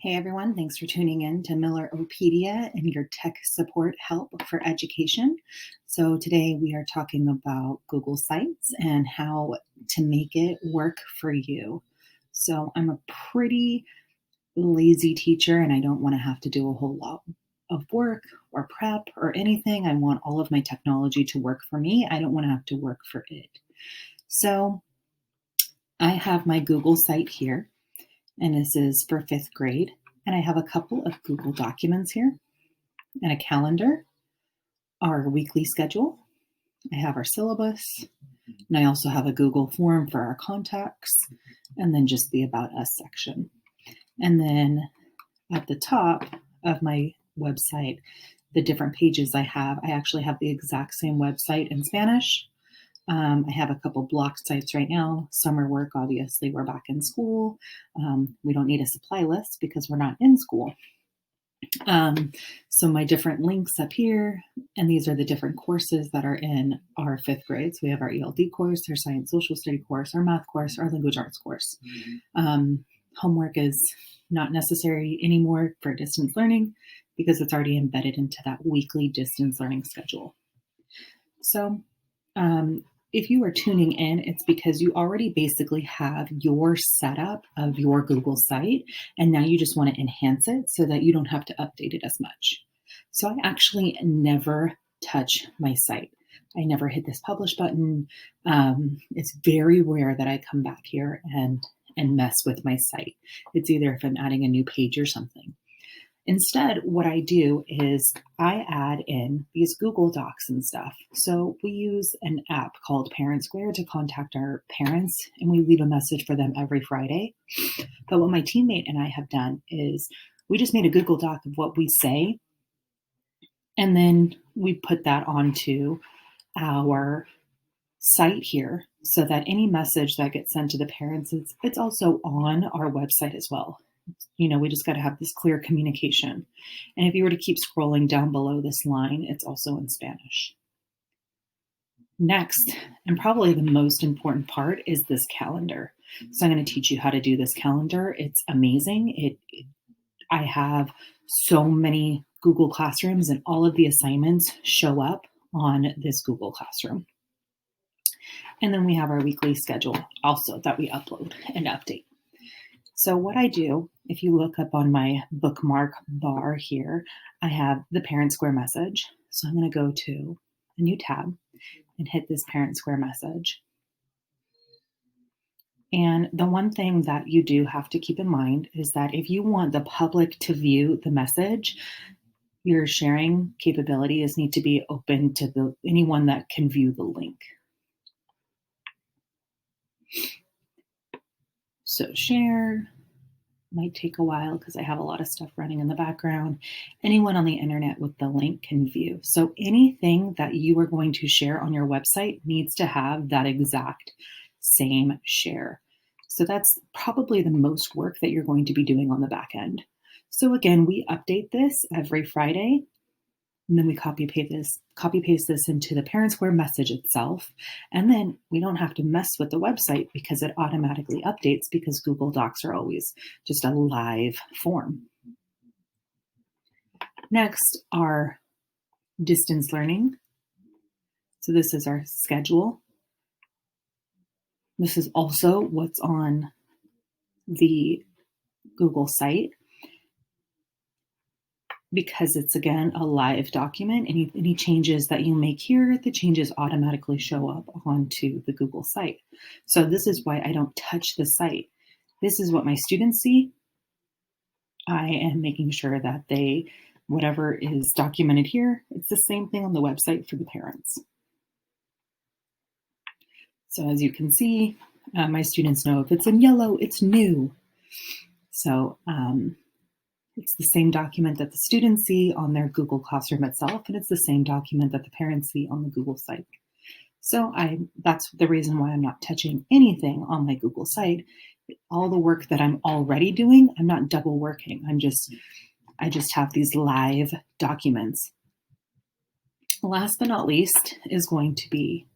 Hey everyone, thanks for tuning in to Milleropedia and your tech support help for education. So today we are talking about Google Sites and how to make it work for you. So I'm a pretty lazy teacher and I don't want to have to do a whole lot of work or prep or anything. I want all of my technology to work for me. I don't want to have to work for it. So I have my Google site here, and this is for fifth grade. And I have a couple of Google documents here and a calendar, our weekly schedule. I have our syllabus, and I also have a Google form for our contacts, and then just the About Us section. And then at the top of my website, the different pages I actually have the exact same website in Spanish. I have a couple block sites right now. Summer work, obviously, we're back in school. We don't need a supply list because we're not in school. So my different links up here, and these are the different courses that are in our fifth grade. So we have our ELD course, our science social study course, our math course, our language arts course. Homework is not necessary anymore for distance learning because it's already embedded into that weekly distance learning schedule. So if you are tuning in, it's because you already basically have your setup of your Google site, and now you just want to enhance it so that you don't have to update it as much. So I actually never touch my site. I never hit this publish button. It's very rare that I come back here and mess with my site. It's either if I'm adding a new page or something. Instead, what I do is I add in these Google Docs and stuff. So we use an app called Parent Square to contact our parents, and we leave a message for them every Friday. But what my teammate and I have done is we just made a Google Doc of what we say, and then we put that onto our site here so that any message that gets sent to the parents, it's also on our website as well. We just got to have this clear communication. And if you were to keep scrolling down below this line, it's also in Spanish. Next, and probably the most important part, is this calendar. So I'm going to teach you how to do this calendar. It's amazing. I have so many Google Classrooms, and all of the assignments show up on this Google Classroom. And then we have our weekly schedule also that we upload and update. So what I do, if you look up on my bookmark bar here, I have the Parent Square message. So I'm going to go to a new tab and hit this Parent Square message. And the one thing that you do have to keep in mind is that if you want the public to view the message, your sharing capabilities need to be open to anyone that can view the link. So share. Might take a while because I have a lot of stuff running in the background. Anyone on the internet with the link can view. So anything that you are going to share on your website needs to have that exact same share. So that's probably the most work that you're going to be doing on the back end. So again, we update this every Friday. And then we copy paste this into the Parent Square message itself. And then we don't have to mess with the website because it automatically updates because Google Docs are always just a live form. Next, our distance learning. So this is our schedule. This is also what's on the Google site. Because it's, again, a live document, any changes that you make here, the changes automatically show up onto the Google site. So this is why I don't touch the site. This is what my students see. I am making sure that whatever is documented here, it's the same thing on the website for the parents. So as you can see, my students know if it's in yellow, it's new. So it's the same document that the students see on their Google Classroom itself, and it's the same document that the parents see on the Google site. So that's the reason why I'm not touching anything on my Google site. All the work that I'm already doing, I'm not double working. I just have these live documents. Last but not least is going to be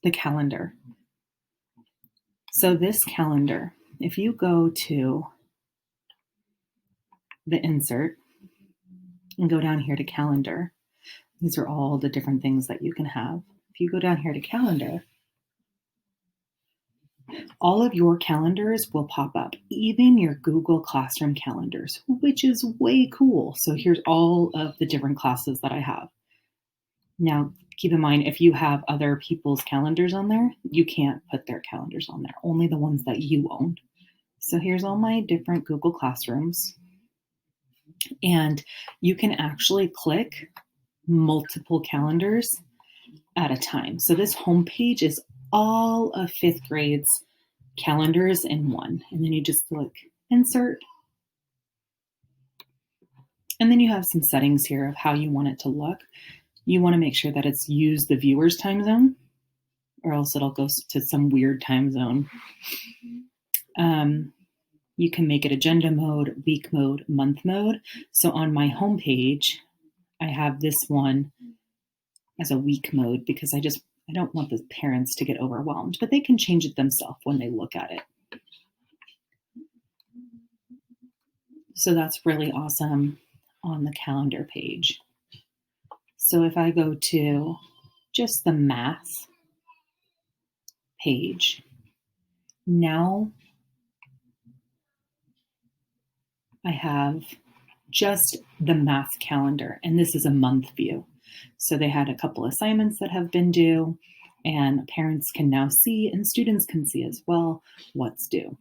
the calendar. So this calendar, if you go to the insert and go down here to calendar. These are all the different things that you can have. If you go down here to calendar, all of your calendars will pop up, even your Google Classroom calendars, which is way cool. So here's all of the different classes that I have. Now, keep in mind, if you have other people's calendars on there, you can't put their calendars on there, only the ones that you own. So here's all my different Google Classrooms. And you can actually click multiple calendars at a time. So this homepage is all of fifth grade's calendars in one. And then you just click insert. And then you have some settings here of how you want it to look. You want to make sure that it's use the viewer's time zone, or else it'll go to some weird time zone. You can make it agenda mode, week mode, month mode. So on my homepage, I have this one as a week mode because I don't want the parents to get overwhelmed, but they can change it themselves when they look at it. So that's really awesome on the calendar page. So if I go to just the math page, now I have just the math calendar, and this is a month view. So they had a couple assignments that have been due, and parents can now see, and students can see as well, what's due.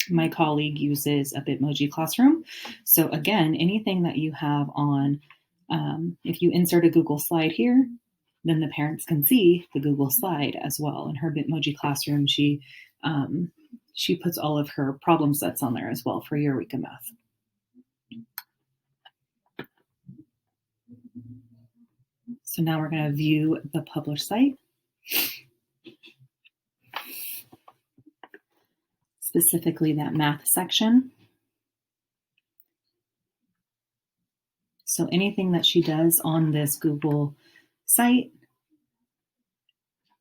My colleague uses a Bitmoji Classroom. So again, anything that you have on, if you insert a Google slide here, then the parents can see the Google slide as well. In her Bitmoji Classroom, she puts all of her problem sets on there as well for Eureka Math. So now we're going to view the published site. Specifically that math section. So anything that she does on this Google site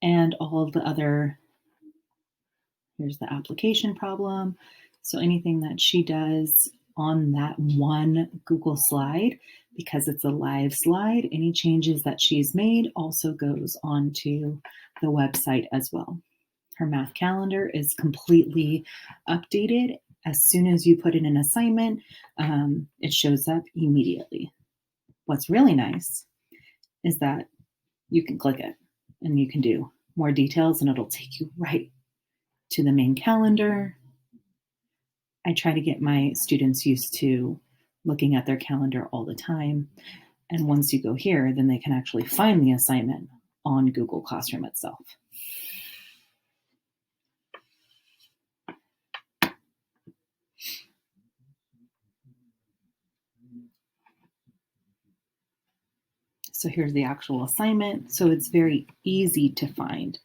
and all of the other, here's the application problem. So anything that she does on that one Google slide, because it's a live slide, any changes that she's made also goes onto the website as well. Her math calendar is completely updated. As soon as you put in an assignment, it shows up immediately. What's really nice is that you can click it and you can do more details and it'll take you right to the main calendar. I try to get my students used to looking at their calendar all the time. And once you go here, then they can actually find the assignment on Google Classroom itself. So here's the actual assignment. So it's very easy to find.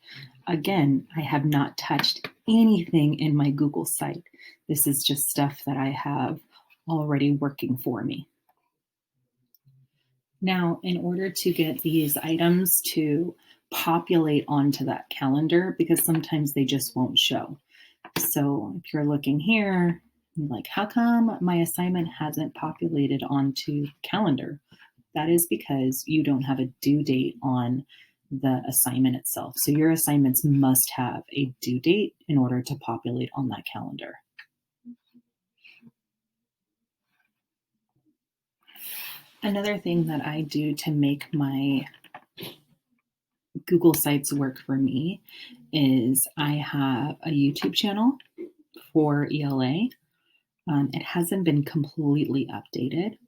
Again, I have not touched anything in my Google site. This is just stuff that I have already working for me. Now, in order to get these items to populate onto that calendar, because sometimes they just won't show. So if you're looking here, you're like, how come my assignment hasn't populated onto calendar? That is because you don't have a due date on the assignment itself. So your assignments must have a due date in order to populate on that calendar. Another thing that I do to make my Google Sites work for me is I have a YouTube channel for ELA. It hasn't been completely updated.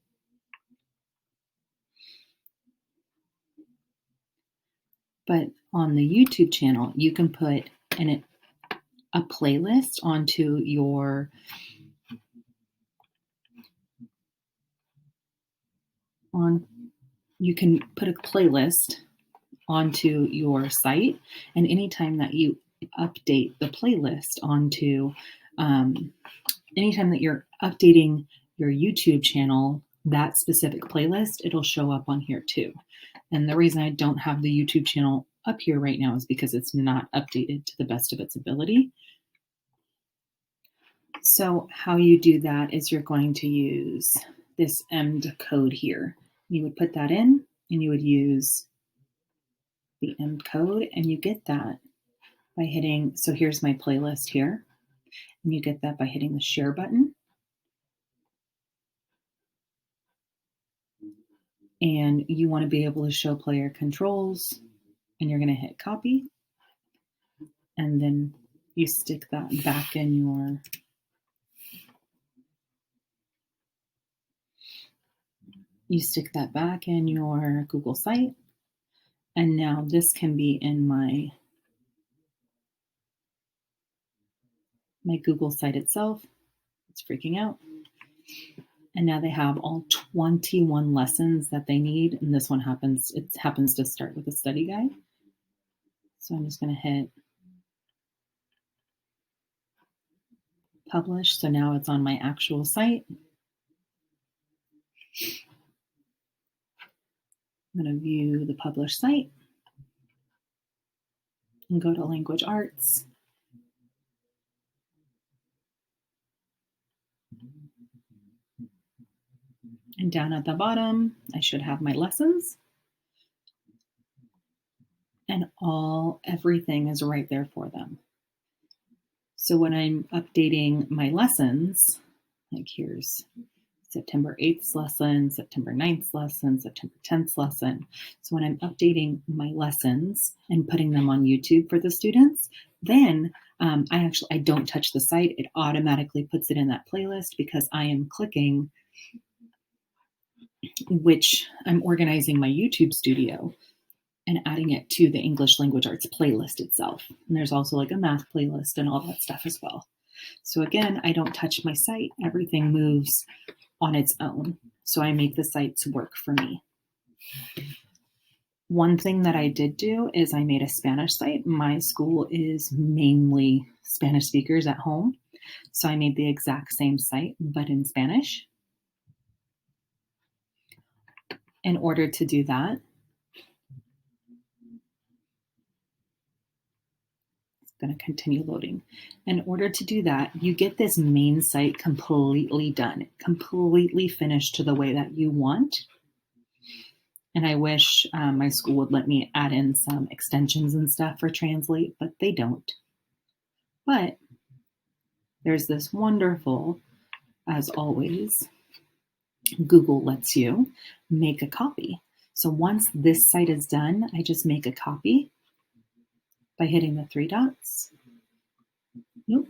But on the YouTube channel, you can put in a playlist onto your you can put a playlist onto your site, and anytime that you update the playlist onto anytime that you're updating your YouTube channel, that specific playlist, it'll show up on here too. And the reason I don't have the YouTube channel up here right now is because it's not updated to the best of its ability. So how you do that is you're going to use this EMD code here. You would put that in and you would use the EMD code, and you get that by hitting, so here's my playlist here, and you get that by hitting the share button. And you want to be able to show player controls, and you're going to hit copy, and then you stick that back in your Google site. And now this can be in my Google site itself. It's freaking out. And now they have all 21 lessons that they need. And this one happens to start with a study guide. So I'm just going to hit publish. So now it's on my actual site. I'm going to view the published site and go to language arts. And down at the bottom, I should have my lessons. And everything is right there for them. So when I'm updating my lessons, like here's September 8th lesson, September 9th lesson, September 10th lesson. So when I'm updating my lessons and putting them on YouTube for the students, then I don't touch the site. It automatically puts it in that playlist because I am clicking, which I'm organizing my YouTube studio and adding it to the English language arts playlist itself. And there's also like a math playlist and all that stuff as well. So again, I don't touch my site. Everything moves on its own. So I make the sites work for me. One thing that I did do is I made a Spanish site. My school is mainly Spanish speakers at home. So I made the exact same site, but in Spanish. In order to do that, going to continue loading. In order to do that, you get this main site completely done, completely finished to the way that you want. And I wish my school would let me add in some extensions and stuff for Translate, but they don't. But there's this wonderful, as always, Google lets you make a copy. So once this site is done, I just make a copy by hitting the three dots. Nope.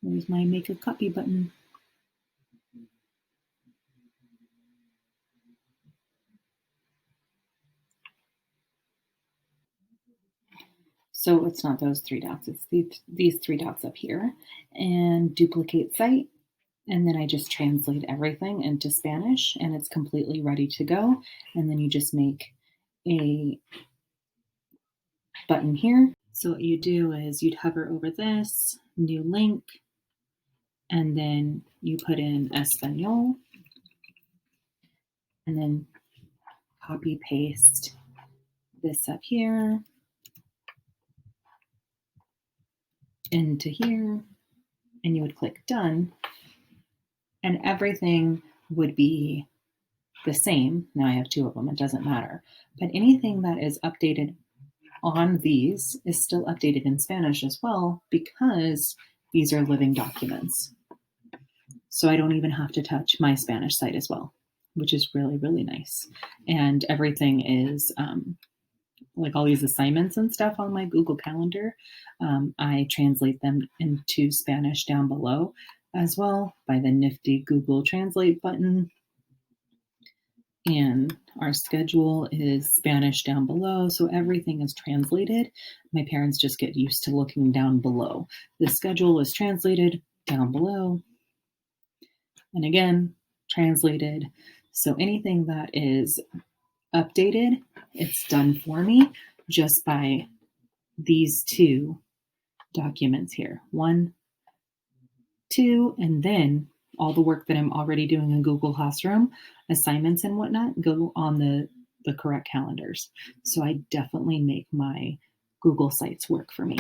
There's my make a copy button. So it's not those three dots, it's these three dots up here, and duplicate site. And then I just translate everything into Spanish and it's completely ready to go. And then you just make a button here. So what you do is you'd hover over this, new link, and then you put in Espanol, and then copy paste this up here into here, and you would click done, and everything would be the same. Now I have two of them, it doesn't matter. But anything that is updated on these is still updated in Spanish as well because these are living documents. So I don't even have to touch my Spanish site as well, which is really, really nice. And everything is like all these assignments and stuff on my Google Calendar, I translate them into Spanish down below as well by the nifty Google Translate button. And our schedule is Spanish down below, so everything is translated. My parents just get used to looking down below. The schedule is translated down below, and again, translated. So anything that is updated, it's done for me just by these two documents here. 1, 2, and then all the work that I'm already doing in Google Classroom, assignments and whatnot, go on the correct calendars. So I definitely make my Google Sites work for me.